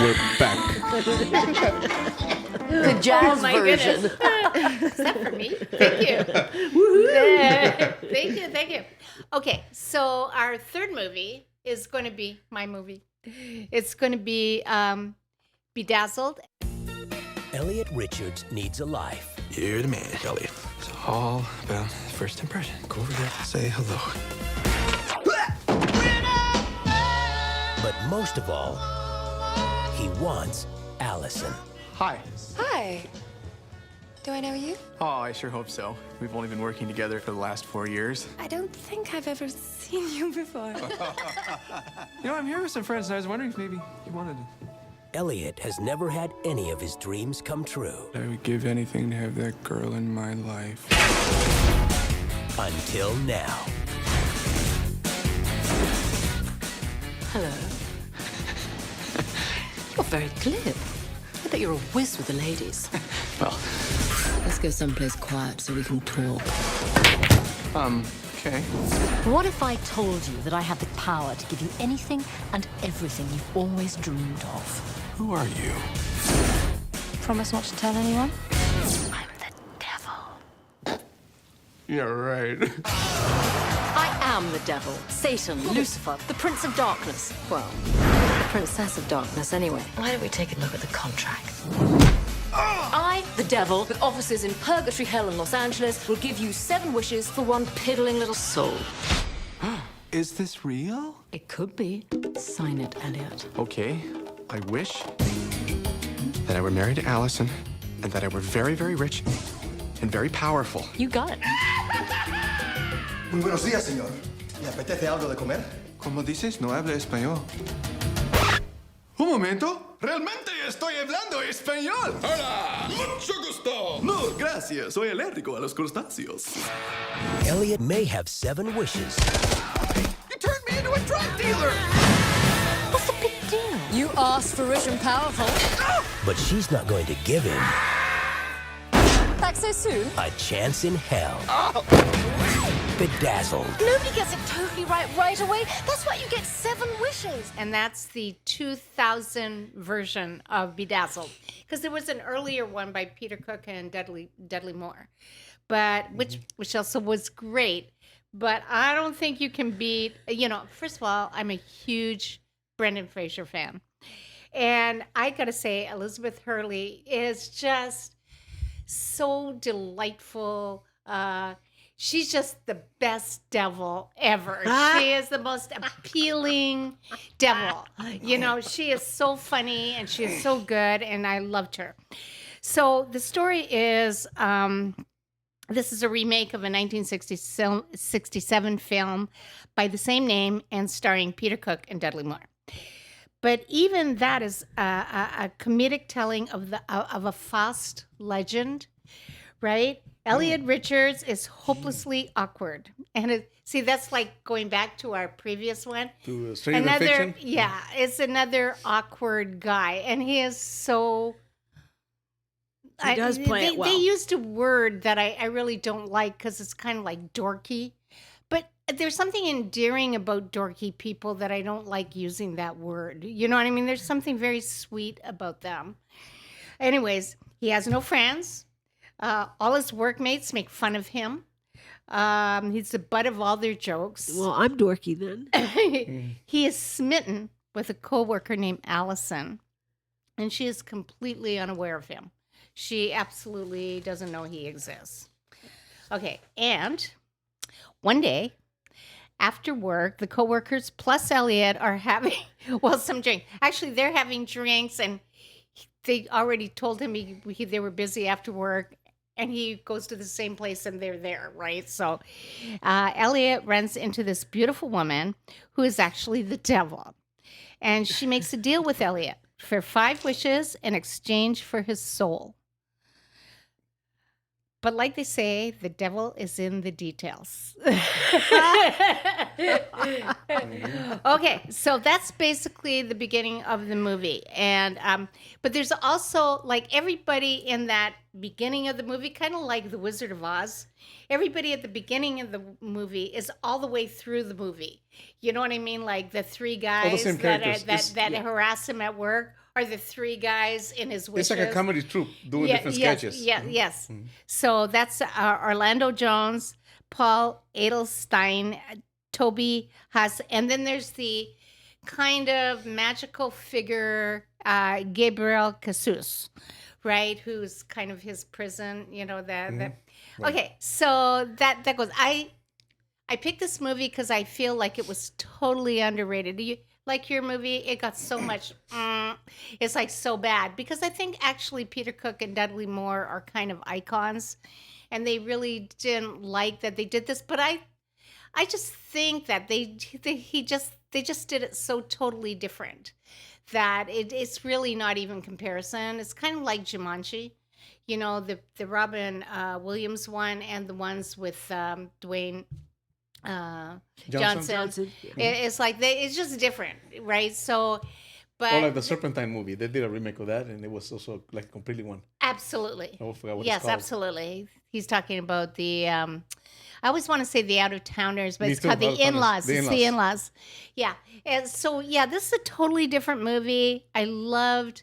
We're back. The jazz version. Is that for me? Thank you. Woohoo! Thank you. Okay, so our third movie is going to be my movie. It's going to be Bedazzled. Elliot Richards needs a life. You're the man, Elliot. It's all about first impression. Go over there and say hello. But most of all, he wants Allison. Hi. Hi. Do I know you? Oh, I sure hope so. We've only been working together for the last 4 years. I don't think I've ever seen you before. I'm here with some friends, and I was wondering if maybe you wanted to. Elliot has never had any of his dreams come true. I would give anything to have that girl in my life. Until now. Hello. You're very glib. I bet you're a whiz with the ladies. Well, Let's go someplace quiet so we can talk. okay. What if I told you that I have the power to give you anything and everything you've always dreamed of? Who are you? Promise not to tell anyone? I'm the devil. Yeah, right. I am the devil, Satan, Lucifer, the Prince of Darkness. Well, the Princess of Darkness, anyway. Why don't we take a look at the contract? I, the devil, with offices in Purgatory, Hell, and Los Angeles, will give you 7 wishes for one piddling little soul. Is this real? It could be. Sign it, Elliot. Okay. I wish that I were married to Allison and that I were very, very rich and very powerful. You got it. Muy buenos días, señor. ¿Le apetece algo de comer? Como dices, no habla español. Un momento. Realmente estoy hablando español. Hola. Mucho gusto. No, gracias. Soy alérgico a los crustáceos. Elliot may have 7 wishes, You turned me into a drug dealer! What's the big deal? You asked for rich and powerful. but she's not going to give him Back so soon? a chance in hell. Bedazzled. Nobody gets it totally right away. That's why you get 7 wishes. And that's the 2000 version of Bedazzled. Because there was an earlier one by Peter Cook and Dudley Moore, but which also was great. But I don't think you can beat, first of all, I'm a huge Brendan Fraser fan. And I got to say, Elizabeth Hurley is just so delightful. She's just the best devil ever. She is the most appealing devil. She is so funny and she is so good, and I loved her. So the story is, this is a remake of a 1967 film by the same name and starring Peter Cook and Dudley Moore. But even that is a comedic telling of a Faust legend, right? Elliot Richards is hopelessly awkward. And that's like going back to our previous one. To Stranger Fiction? Yeah, it's another awkward guy. And he is so... He does play it well. They used a word that I really don't like because it's kind of like dorky. But there's something endearing about dorky people that I don't like using that word. You know what I mean? There's something very sweet about them. Anyways, he has no friends. All his workmates make fun of him. He's the butt of all their jokes. Well, I'm dorky then. He is smitten with a coworker named Allison, and she is completely unaware of him. She absolutely doesn't know he exists. Okay, and one day after work, the coworkers plus Elliot are having, some drink. Actually, they're having drinks, and they already told him they were busy after work, and he goes to the same place and they're there, right? So Elliot runs into this beautiful woman who is actually the devil. And she makes a deal with Elliot for 5 wishes in exchange for his soul. But like they say, the devil is in the details. Okay, so that's basically the beginning of the movie. And but there's also like everybody in that beginning of the movie, kind of like The Wizard of Oz. Everybody at the beginning of the movie is all the way through the movie. You know what I mean? Like the three guys same characters. that harass him at work are the three guys in his wishes. It's like a comedy troupe doing different sketches. Yes. So that's Orlando Jones, Paul Edelstein, Toby Huss, and then there's the kind of magical figure Gabriel Casus, right? Who's kind of his prison, you know, Okay, so that goes. I picked this movie because I feel like it was totally underrated. Do you like your movie? It got so much. It's like so bad because I think actually Peter Cook and Dudley Moore are kind of icons, and they really didn't like that they did this. But I just think that they just did it so totally different that it's really not even comparison. It's kind of like Jumanji. You know, the Robin Williams one and the ones with Dwayne Johnson. It's like it's just different, right? So, but Or like the Serpentine movie. They did a remake of that, and it was also like a completely one. Absolutely. I forgot what Yes, it's called. absolutely. He's talking about the. I always want to say the Out-of-Towners, but Me it's too, called the Out-of-Towners. In-Laws. The It's the In-Laws. In-Laws. Yeah. And so this is a totally different movie. I love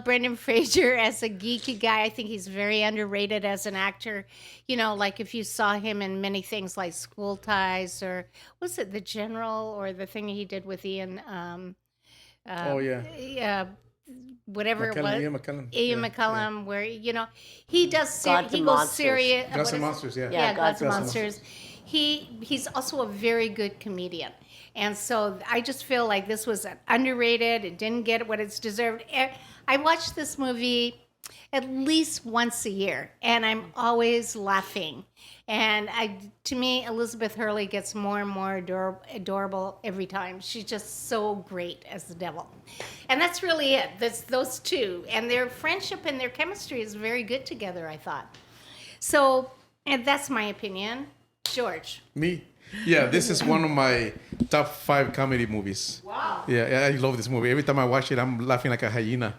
Brendan Fraser as a geeky guy. I think he's very underrated as an actor. You know, like if you saw him in many things like School Ties or was it The General or the thing he did with Ian? Oh yeah. Yeah. Whatever it was. Ian McKellen. Ian Yeah, McCallum, where he does Gods he and goes Monsters. serious. Gods and Monsters, yeah. Yeah, Gods and Gods and Monsters. He's also a very good comedian, and so I just feel like this was underrated. It didn't get what it's deserved. I watch this movie at least once a year, and I'm always laughing. And to me, Elizabeth Hurley gets more and more adorable every time. She's just so great as the devil. And that's really it. That's those two. And their friendship and their chemistry is very good together, I thought. So, and that's my opinion. George. Me? Yeah, this is one of my top 5 comedy movies. Wow. Yeah, I love this movie. Every time I watch it, I'm laughing like a hyena.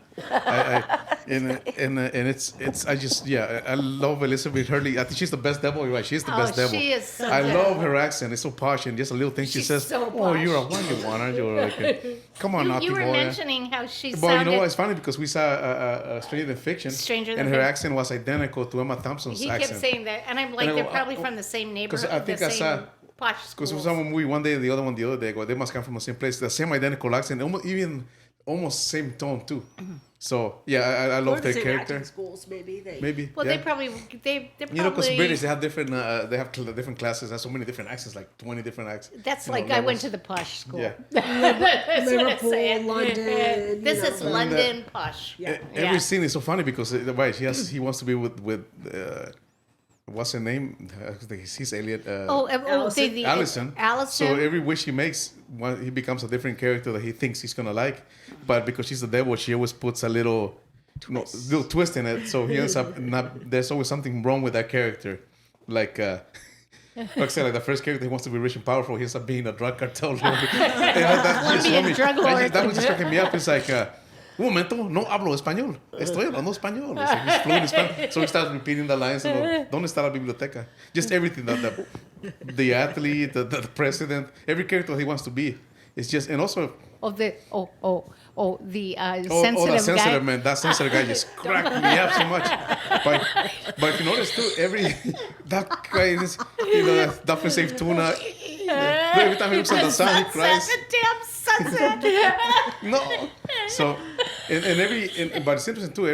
And it's I just I love Elizabeth Hurley. I think she's the best devil. You're right, she's the best devil. She is so I good. love her accent. It's so posh and just a little thing she She's says. so Oh, you're a posh. one, you want, aren't you? Or like, come on, naughty You were boy. mentioning how she But sounded. you know what? It's funny because we saw Stranger Than Fiction. Stranger Than and her Fiction. accent was identical to Emma Thompson's He accent. kept saying that, and I'm like, And I they're go, probably from the same neighborhood. I think the I same saw- posh Because we schools. saw one movie one day and the other one the other day. Go, they must come from the same place. The same identical accent, almost same tone too. So yeah, I love their character. Schools, maybe they. Maybe. Well, yeah. they're probably. You know, because British, they have different. They have different classes. They have so many different accents, like 20 different accents. That's you know, like I went levels. to the posh school. Yeah. That's what I'm Liverpool, saying. London, This you is know. London posh. Yeah. Every scene is so funny because right, he wants to be with what's her name? He's Elliot. Allison. Allison. So every wish he makes, he becomes a different character that he thinks he's gonna like, but because she's the devil, she always puts a little twist in it. So he ends up not. There's always something wrong with that character, like. Like I said, like the first character, he wants to be rich and powerful. He ends up being a drug cartel lord. Colombian drug lord. That was just cracking me up. It's like, un momento, no hablo español. Estoy hablando español. It's like he's fluent in Spanish. So he starts repeating the lines. ¿Dónde está la biblioteca? Just everything. The athlete, the president, every character he wants to be. It's just, and also... the the sensitive guy. man. That sensitive guy just cracked me up so much. But if you notice too, that guy is, Daphne save tuna. Every time he looks at the sun, he cries. The damn sunset. No. So, but it's interesting too.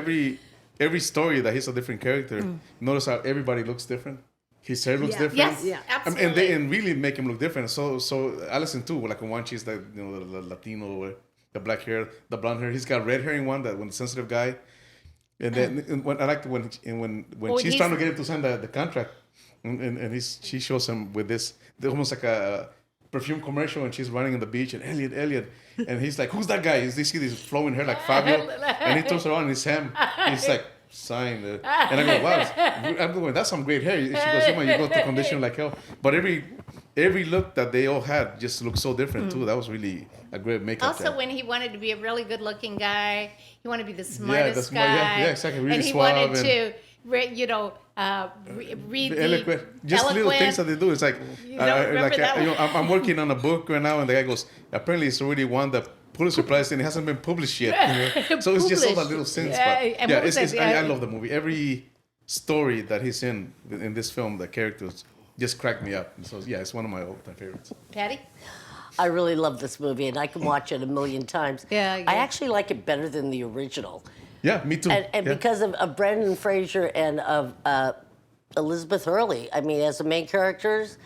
Every story that he's a different character. Notice how everybody looks different. His hair looks different. Yes, Yeah. absolutely. And really make him look different. So Allison too, like in one she's the the Latino, or the black hair, the blonde hair. He's got red hair in one, that one the sensitive guy. And then when I like when she's trying to get him to sign the contract, and she shows him with this almost like a perfume commercial, and she's running on the beach, and Elliot, and he's like, who's that guy? You see this flowing hair like Fabio, and he turns around and it's him. He's like, sign. And I go, wow, I'm going, that's some great hair. She goes, you go to condition like hell. But every look that they all had just looked so different too. That was really a great makeup. Also, job. when he wanted to be a really good-looking guy, he wanted to be the smartest guy. Yeah, exactly. Really and he suave wanted to, read the eloquent. Just little things that they do. It's like, I'm working on a book right now, and the guy goes, apparently it's already won the Pulitzer Prize, and it hasn't been published yet. So it's just all that little things. But I love the movie. Every story that he's in this film, the characters just crack me up. And so yeah, it's one of my all-time favorites. Patty? I really love this movie, and I can watch it a million times. Yeah. I actually like it better than the original. Yeah, me too. And because of Brendan Fraser and of Elizabeth Hurley, I mean, as the main characters,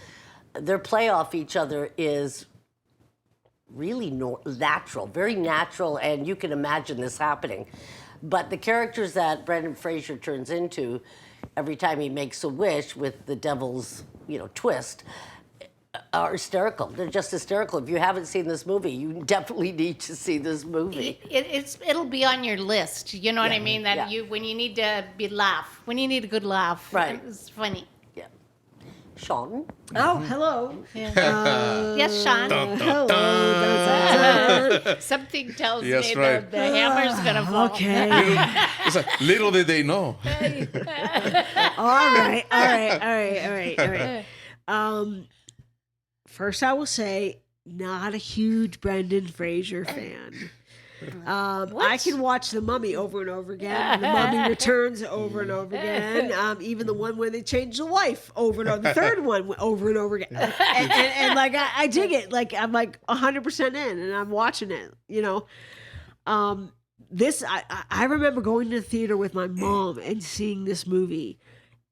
their play off each other is really natural, very natural, and you can imagine this happening. But the characters that Brendan Fraser turns into every time he makes a wish with the devil's, twist, are hysterical. They're just hysterical. If you haven't seen this movie, you definitely need to see this movie. It'll be on your list. You know what I mean? That when you need to when you need a good laugh. Right. It's funny. Yeah. Sean? Oh, hello. Yes, Sean. Hello. Something tells me right. the hammer's gonna fall. Okay. It's like, little did they know. All right. First, I will say, not a huge Brendan Fraser fan. I can watch The Mummy over and over again. The Mummy Returns over and over again. Even the one where they change the wife over and over. The third one over and over again. And like I dig it. Like I'm like 100% in, and I'm watching it. This I remember going to the theater with my mom and seeing this movie,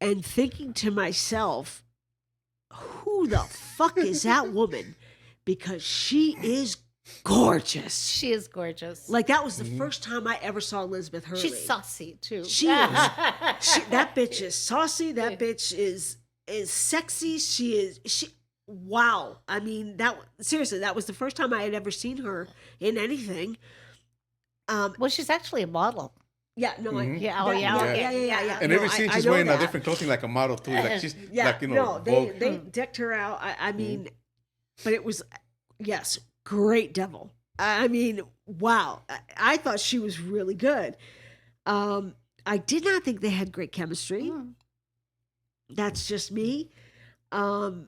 and thinking to myself, who the fuck is that woman? Because she is gorgeous. She is gorgeous. Like that was the first time I ever saw Elizabeth Hurley. She's saucy too. She is. That bitch is saucy. That bitch is sexy. Wow. I mean, seriously, that was the first time I had ever seen her in anything. Well, she's actually a model. Yeah, no, Yeah. And every scene she's wearing a different clothing, like a model too. Like she's they decked her out. I mean, but it was great devil. I mean, wow. I thought she was really good. I did not think they had great chemistry. That's just me. But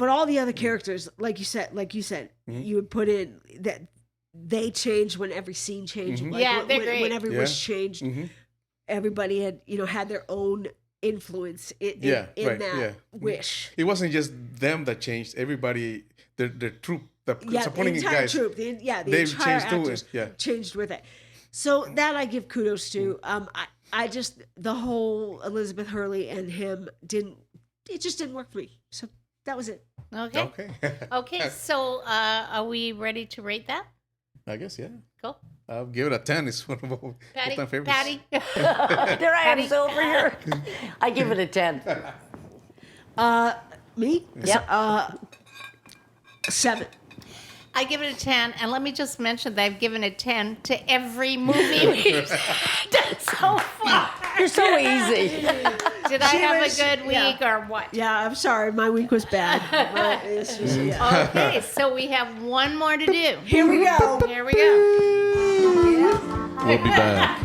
all the other characters, like you said, you would put in that. They changed when every scene changed. They're great. When every wish changed, everybody had had their own influence in that wish. It wasn't just them that changed. Everybody, the troop, the supporting the entire guys, troop, the entire changed actors changed with it. So that I give kudos to. I just the whole Elizabeth Hurley and him just didn't work for me. So that was it. Okay. So are we ready to rate that? I guess, yeah. Go. I'll give it a 10. It's one of my all-time favorites. Patty. There I am, over here. I give it a 10. Me? Yep. 7. I give it a 10, and let me just mention that I've given a 10 to every movie we've done so far. You're so easy. Did I have a good week or what? Yeah, I'm sorry. My week was bad. It's just, Okay, so we have one more to do. Here we go. Here we go. We'll be back.